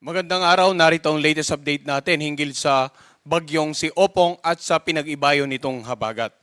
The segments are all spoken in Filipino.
Magandang araw, narito ang latest update natin hinggil sa bagyong si Opong at sa pinag-ibayo nitong habagat.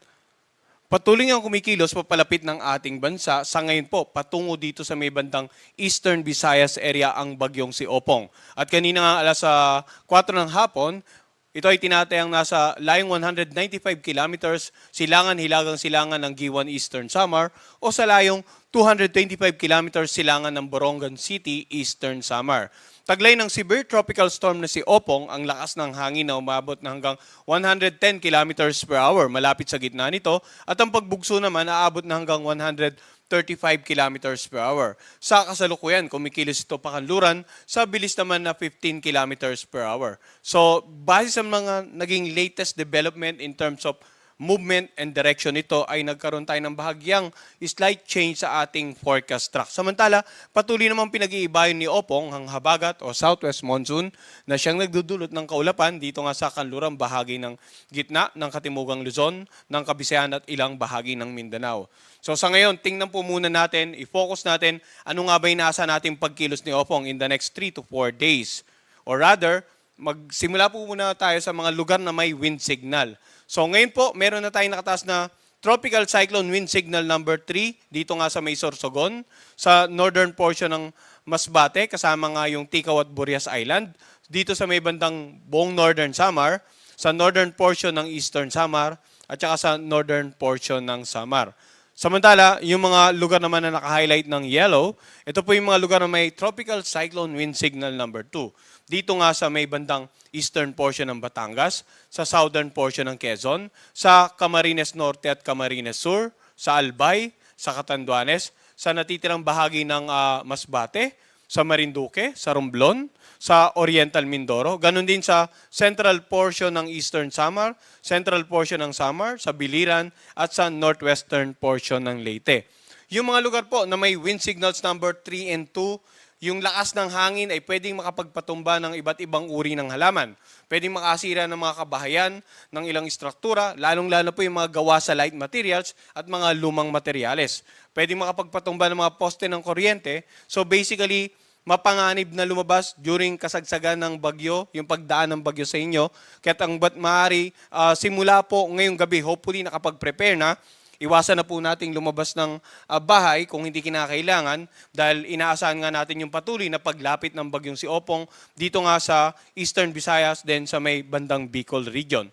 Patuloy ngang kumikilos papalapit ng ating bansa. Sa ngayon po, patungo dito sa may bandang Eastern Visayas area ang bagyong si Opong. At kanina nga alas 4 ng hapon, ito ay tinatayang nasa layong 195 kilometers silangan-hilagang silangan ng Giwan Eastern Samar o sa layong 225 kilometers silangan ng Borongan City, Eastern Samar. Taglay ng severe tropical storm na si Opong, ang lakas ng hangin na umabot na hanggang 110 kilometers per hour malapit sa gitna nito at ang pagbugso naman aabot na hanggang 135 kilometers per hour. Sa kasalukuyan, kumikilos ito pakanluran sa bilis naman na 15 kilometers per hour. So, base sa mga naging latest development in terms of movement and direction nito ay nagkaroon tayo ng bahagyang slight change sa ating forecast track. Samantala, patuloy namang pinag-iibayon ni Opong ang habagat o southwest monsoon na siyang nagdudulot ng kaulapan dito nga sa kanlurang bahagi ng gitna ng Katimugang Luzon, ng Kabisayan at ilang bahagi ng Mindanao. So sa ngayon, tingnan po muna natin, i-focus natin ano nga ba inasa nating pagkilos ni Opong in the next 3 to 4 days. Or rather, magsimula po muna tayo sa mga lugar na may wind signal. So ngayon po, meron na tayong nakataas na Tropical Cyclone Wind Signal number 3 dito nga sa may Sorsogon, sa northern portion ng Masbate, kasama nga yung Ticao at Burias Island, dito sa may bandang buong northern Samar, sa northern portion ng eastern Samar, at saka sa northern portion ng Samar. Samantala, yung mga lugar naman na naka-highlight ng yellow, ito po yung mga lugar na may Tropical Cyclone Wind Signal number 2. Dito nga sa may bandang eastern portion ng Batangas, sa southern portion ng Quezon, sa Camarines Norte at Camarines Sur, sa Albay, sa Catanduanes, sa natitirang bahagi ng Masbate, sa Marinduque, sa Romblon, sa Oriental Mindoro, ganun din sa central portion ng Eastern Samar, central portion ng Samar, sa Biliran, at sa northwestern portion ng Leyte. Yung mga lugar po na may wind signals number 3 and 2, yung lakas ng hangin ay pwedeng makapagpatumba ng iba't ibang uri ng halaman. Pwedeng makasira ng mga kabahayan ng ilang istruktura, lalong-lalo po yung mga gawa sa light materials at mga lumang materyales. Pwedeng makapagpatumba ng mga poste ng kuryente. So basically, mapanganib na lumabas during kasagsagan ng bagyo, yung pagdaan ng bagyo sa inyo. Kaya't ang maaari, simula po ngayong gabi, hopefully nakapag-prepare na, iwasan na po nating lumabas ng bahay kung hindi kinakailangan dahil inaasahan nga natin yung patuloy na paglapit ng bagyong si Opong dito nga sa Eastern Visayas then sa may bandang Bicol region.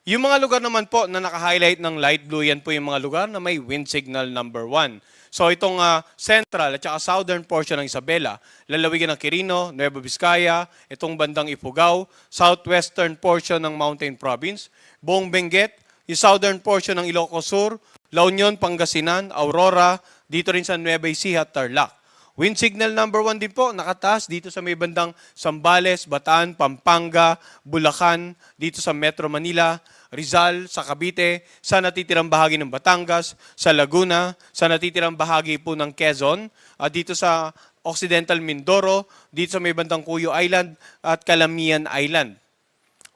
Yung mga lugar naman po na naka-highlight ng light blue, yan po yung mga lugar na may wind signal number 1. So itong central at saka southern portion ng Isabela, lalawigan ng Quirino, Nueva Vizcaya, itong bandang Ifugao, southwestern portion ng Mountain Province, buong Benguet, yung southern portion ng Ilocos Sur, La Union, Pangasinan, Aurora, dito rin sa Nueva Ecija at Tarlac. Wind signal number 1 din po, nakataas dito sa may bandang Zambales, Bataan, Pampanga, Bulacan, dito sa Metro Manila, Rizal, sa Cavite, sa natitirang bahagi ng Batangas, sa Laguna, sa natitirang bahagi po ng Quezon, dito sa Occidental Mindoro, dito sa may bandang Cuyo Island at Calamian Island.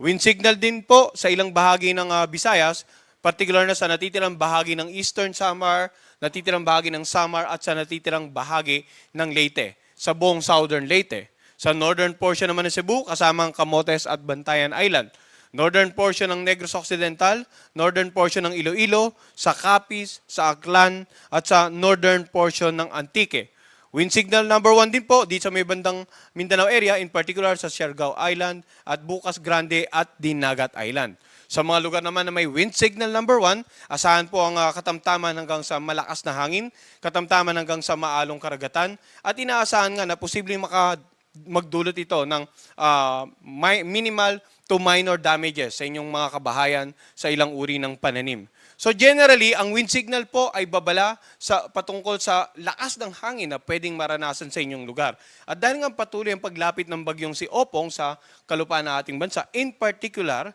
Wind signal din po sa ilang bahagi ng Visayas, particular na sa natitirang bahagi ng Eastern Samar, natitirang bahagi ng Samar at sa natitirang bahagi ng Leyte, sa buong Southern Leyte. Sa northern portion naman ng Cebu, kasama ang Camotes at Bantayan Island. Northern portion ng Negros Occidental, northern portion ng Iloilo, sa Capiz, sa Aklan, at sa northern portion ng Antique. Wind signal number 1 din po dito sa may bandang Mindanao area, in particular sa Siargao Island at Bukas Grande at Dinagat Island. Sa mga lugar naman na may wind signal number 1, asahan po ang katamtaman hanggang sa malakas na hangin, katamtaman hanggang sa maalong karagatan, at inaasahan nga na posibleng magdulot ito ng minimal to minor damages sa inyong mga kabahayan sa ilang uri ng pananim. So generally, ang wind signal po ay babala patungkol sa lakas ng hangin na pwedeng maranasan sa inyong lugar. At dahil nga patuloy ang paglapit ng bagyong si Opong sa kalupaan ng ating bansa, in particular,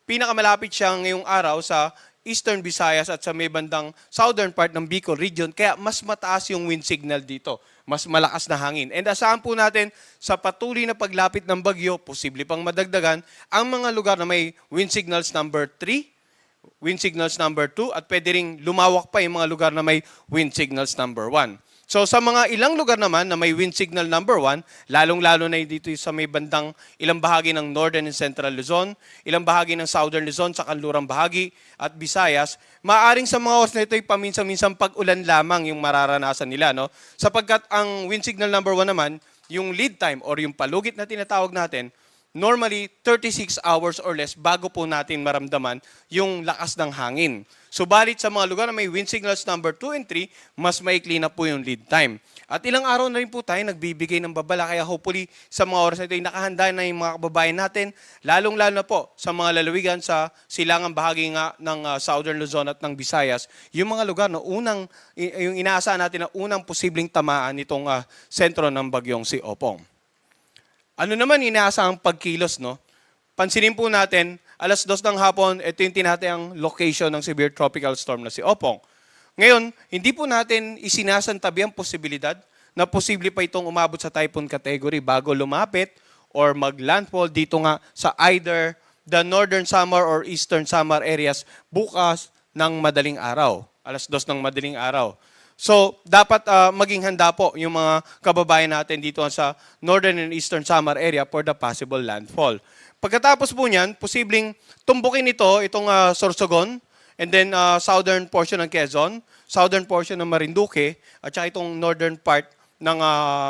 pinakamalapit siya ngayong araw sa Eastern Visayas at sa may bandang southern part ng Bicol region, kaya mas mataas yung wind signal dito, mas malakas na hangin. And asahan po natin sa patuloy na paglapit ng bagyo, posible pang madagdagan, ang mga lugar na may wind signals number 3, wind signals number 2, at pwede ring lumawak pa yung mga lugar na may wind signals number 1. So sa mga ilang lugar naman na may wind signal number 1, lalong-lalo na dito sa may bandang ilang bahagi ng Northern and Central Luzon, ilang bahagi ng Southern Luzon sa kanlurang bahagi at Visayas, maaring sa mga oras na ito ay paminsan-minsan pag-ulan lamang yung mararanasan nila. No? Sapagkat ang wind signal number 1 naman, yung lead time or yung palugit na tinatawag natin, normally 36 hours or less bago po natin maramdaman yung lakas ng hangin. Subalit sa mga lugar na may wind signals number 2 and 3, mas maikli na po yung lead time. At ilang araw na rin po tayo nagbibigay ng babala, kaya hopefully sa mga oras na ito ay nakahanda na yung mga kababayan natin, lalong-lalo na po sa mga lalawigan sa silangang bahagi nga ng Southern Luzon at ng Visayas, yung mga lugar na yung inaasahan natin na unang posibleng tamaan nitong sentro ng bagyong si Opong. Ano naman inaasahang pagkilos, no? Pansinin po natin, 2:00 ng hapon, ito yung tinatayang location ng severe tropical storm na si Opong. Ngayon, hindi po natin isinasantabi ang posibilidad na posible pa itong umabot sa typhoon category bago lumapit or mag-landfall dito nga sa either the northern Samar or eastern Samar areas bukas ng madaling araw, 2:00 ng madaling araw. So, dapat maging handa po yung mga kababayan natin dito sa northern and eastern Samar area for the possible landfall. Pagkatapos po niyan, posibleng tumbukin itong Sorsogon, and then southern portion ng Quezon, southern portion ng Marinduque, at saka itong northern part ng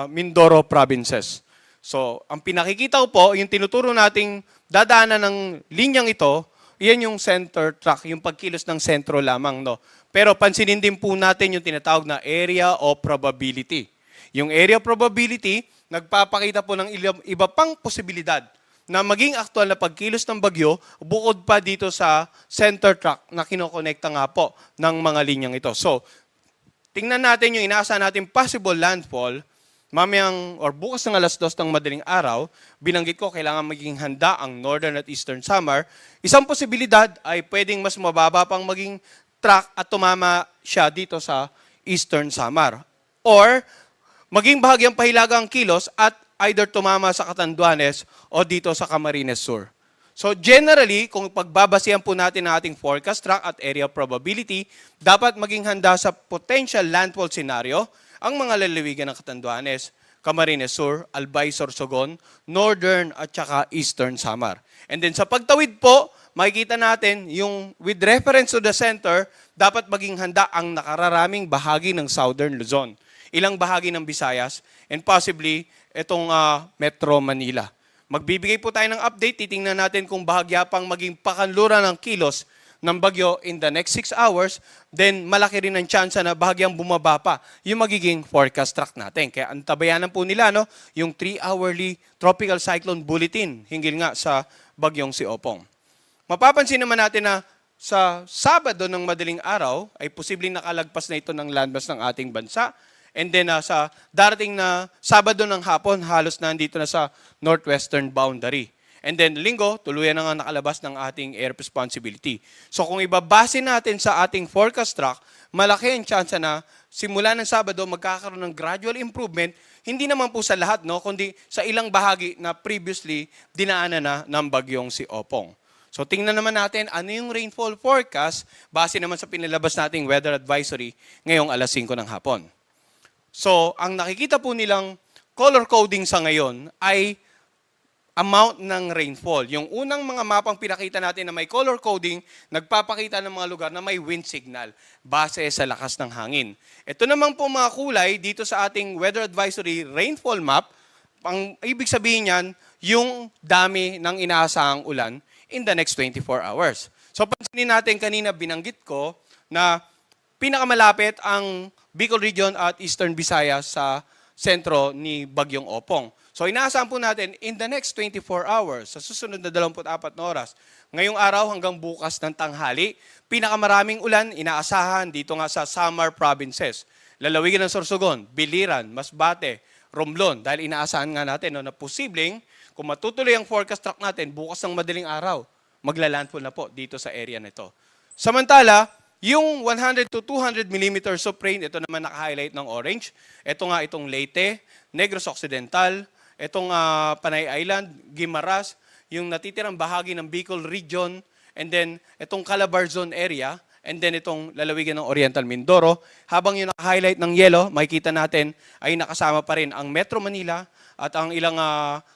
Mindoro provinces. So, ang pinakikita ko po, yung tinuturo nating dadaanan ng linyang ito, yan yung center track, yung pagkilos ng sentro lamang. No? Pero pansinin din po natin yung tinatawag na area of probability. Yung area of probability, nagpapakita po ng iba pang posibilidad na maging aktual na pagkilos ng bagyo bukod pa dito sa center track na kinokonekta nga po ng mga linyang ito. So, tingnan natin yung inaasahan natin possible landfall mamayang or bukas ng 2:00 ng madaling araw. Binanggit ko, kailangan maging handa ang northern at eastern Samar. Isang posibilidad ay pwedeng mas mababa pang maging track at tumama siya dito sa eastern Samar. Or maging bahagyang pahilaga ang kilos at either tumama sa Catanduanes o dito sa Camarines Sur. So generally, kung pagbabasihan po natin ang ating forecast track at area probability, dapat maging handa sa potential landfall scenario ang mga lalawigan ng Catanduanes, Camarines Sur, Albay, Sorsogon, Northern at saka Eastern Samar. And then sa pagtawid po, makikita natin yung with reference to the center, dapat maging handa ang nakararaming bahagi ng Southern Luzon, ilang bahagi ng Visayas, and possibly itong Metro Manila. Magbibigay po tayo ng update, titingnan natin kung bahagya pang maging pakanluran ng kilos ng bagyo in the next 6 hours, then malaki rin ang chance na bahagyang bumaba pa yung magiging forecast track natin. Kaya ang tabayanan po nila, no, yung 3-hourly tropical cyclone bulletin hinggil nga sa bagyong si Opong. Mapapansin naman natin na sa Sabado ng madaling araw ay posibleng nakalagpas na ito ng landmass ng ating bansa. And then sa darating na Sabado ng hapon, halos na nandito na sa northwestern boundary. And then Linggo, tuluyan na nga nakalabas ng ating air responsibility. So kung ibabase natin sa ating forecast track, malaki ang chance na simula ng Sabado magkakaroon ng gradual improvement, hindi naman po sa lahat, no, kundi sa ilang bahagi na previously dinaanan na ng bagyong si Opong. So tingnan naman natin ano yung rainfall forecast base naman sa pinilabas nating weather advisory ngayong 5:00 ng hapon. So, ang nakikita po nilang color coding sa ngayon ay amount ng rainfall. Yung unang mga mapang pinakita natin na may color coding, nagpapakita ng mga lugar na may wind signal base sa lakas ng hangin. Ito naman po mga kulay dito sa ating weather advisory rainfall map, ang ibig sabihin niyan, yung dami ng inaasahang ulan in the next 24 hours. So, pansinin natin kanina binanggit ko na pinakamalapit ang Bicol Region at Eastern Visayas sa sentro ni Bagyong Opong. So inaasahan po natin in the next 24 hours, sa susunod na 24 na oras, ngayong araw hanggang bukas ng tanghali, pinakamaraming ulan inaasahan dito nga sa Samar provinces. Lalawigan ng Sorsogon, Biliran, Masbate, Romblon, dahil inaasahan nga natin na posibleng kung matutuloy ang forecast track natin bukas ng madaling araw, maglalandfall na po dito sa area nito. Samantala, yung 100 to 200 millimeters of rain, ito naman naka-highlight ng orange. Ito nga itong Leyte, Negros Occidental, itong Panay Island, Guimaras, yung natitirang bahagi ng Bicol Region, and then itong Calabarzon area, and then itong lalawigan ng Oriental Mindoro. Habang yung naka-highlight ng yellow, makikita natin ay nakasama pa rin ang Metro Manila at ang ilang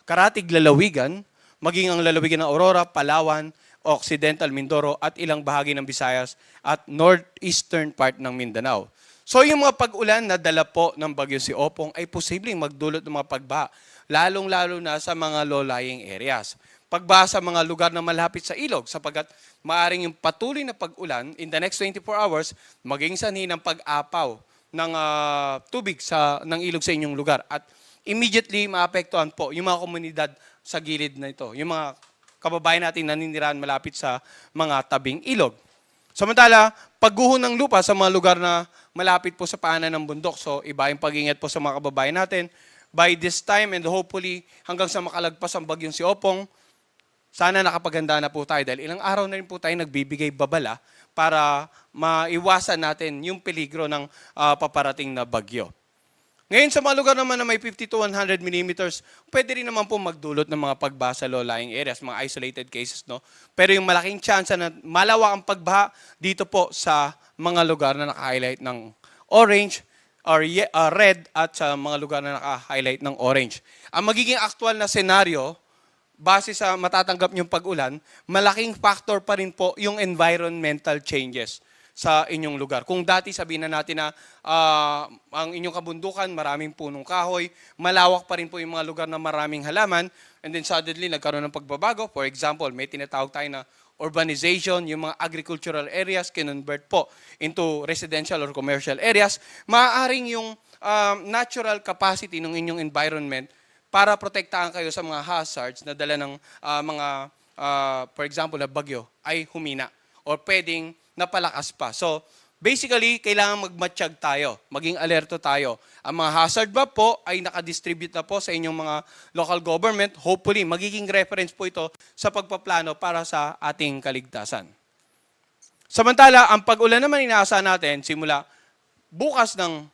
karatig lalawigan, maging ang lalawigan ng Aurora, Palawan, Occidental Mindoro at ilang bahagi ng Visayas at northeastern part ng Mindanao. So yung mga pag-ulan na dala po ng bagyo si Opong ay posibleng magdulot ng mga pagbaha, lalong-lalo na sa mga low-lying areas. Pagbaha sa mga lugar na malapit sa ilog sapagkat maaaring yung patuloy na pag-ulan in the next 24 hours maging sanhi ng pag-apaw ng tubig ng ilog sa inyong lugar at immediately maapektuhan po yung mga komunidad sa gilid na ito, yung mga kababayan natin naninirahan malapit sa mga tabing ilog. Samantala, pagguho ng lupa sa mga lugar na malapit po sa paanan ng bundok. So, iba yung pag-ingat po sa mga kababayan natin. By this time and hopefully hanggang sa makalagpas ang bagyong si Opong, sana nakapaganda na po tayo dahil ilang araw na rin po tayo nagbibigay babala para maiwasan natin yung peligro ng paparating na bagyo. Ngayon sa mga lugar naman na may 50 to 100 millimeters, pwede rin naman po magdulot ng mga pagbaha sa low-lying areas, mga isolated cases, no? Pero yung malaking chance na malawak ang pagbaha dito po sa mga lugar na naka-highlight ng orange or red at sa mga lugar na naka-highlight ng orange. Ang magiging actual na senaryo, base sa matatanggap niyong pag-ulan, malaking factor pa rin po yung environmental changes sa inyong lugar. Kung dati sabihin na natin na ang inyong kabundukan, maraming punong kahoy, malawak pa rin po yung mga lugar na maraming halaman, and then suddenly nagkaroon ng pagbabago. For example, may tinatawag tayo na urbanization, yung mga agricultural areas kinonvert po into residential or commercial areas, maaaring yung natural capacity ng inyong environment para protektahan kayo sa mga hazards na dala ng for example, na bagyo ay humina or pwedeng napalakas pa. So, basically, kailangan magmatsyag tayo, maging alerto tayo. Ang mga hazard map po ay nakadistribute na po sa inyong mga local government. Hopefully, magiging reference po ito sa pagpaplano para sa ating kaligtasan. Samantala, ang pag-ulan naman inaasahan natin simula bukas ng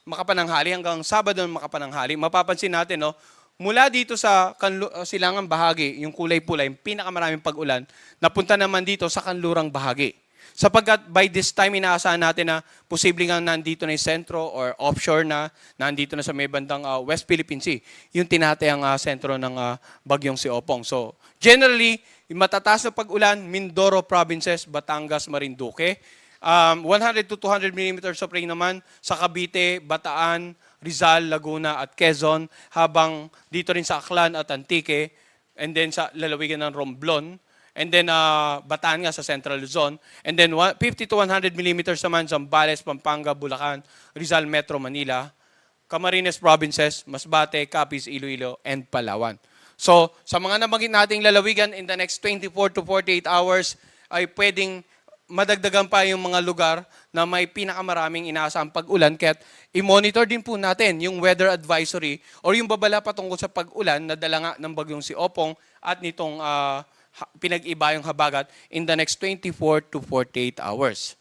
makapananghali hanggang Sabado ng makapananghali. Mapapansin natin, no, mula dito sa silangang bahagi, yung kulay-pula, yung pinakamaraming pag-ulan, napunta naman dito sa kanlurang bahagi. Sapagkat by this time, inaasahan natin na posibleng nga nandito na yung sentro or offshore na, nandito na sa may bandang West Philippine Sea, yung tinatayang sentro ng bagyong si Opong. So, generally, yung matataas na pag-ulan, Mindoro provinces, Batangas, Marinduque. 100 to 200 millimeters of rain naman sa Cavite, Bataan, Rizal, Laguna at Quezon, habang dito rin sa Aklan at Antique, and then sa lalawigan ng Romblon, and then Bataan nga sa Central Luzon, and then 50 to 100 millimeters naman sa Zambales, Pampanga, Bulacan, Rizal, Metro Manila, Camarines Provinces, Masbate, Capiz, Iloilo, and Palawan. So, sa mga nabanggit nating lalawigan in the next 24 to 48 hours, ay pwedeng madagdagan pa yung mga lugar na may pinakamaraming inaasahang pag-ulan. Kaya i-monitor din po natin yung weather advisory or yung babala patungkol sa pag-ulan na dala nga ng bagyong si Opong at nitong pinag-iba yung habagat in the next 24 to 48 hours.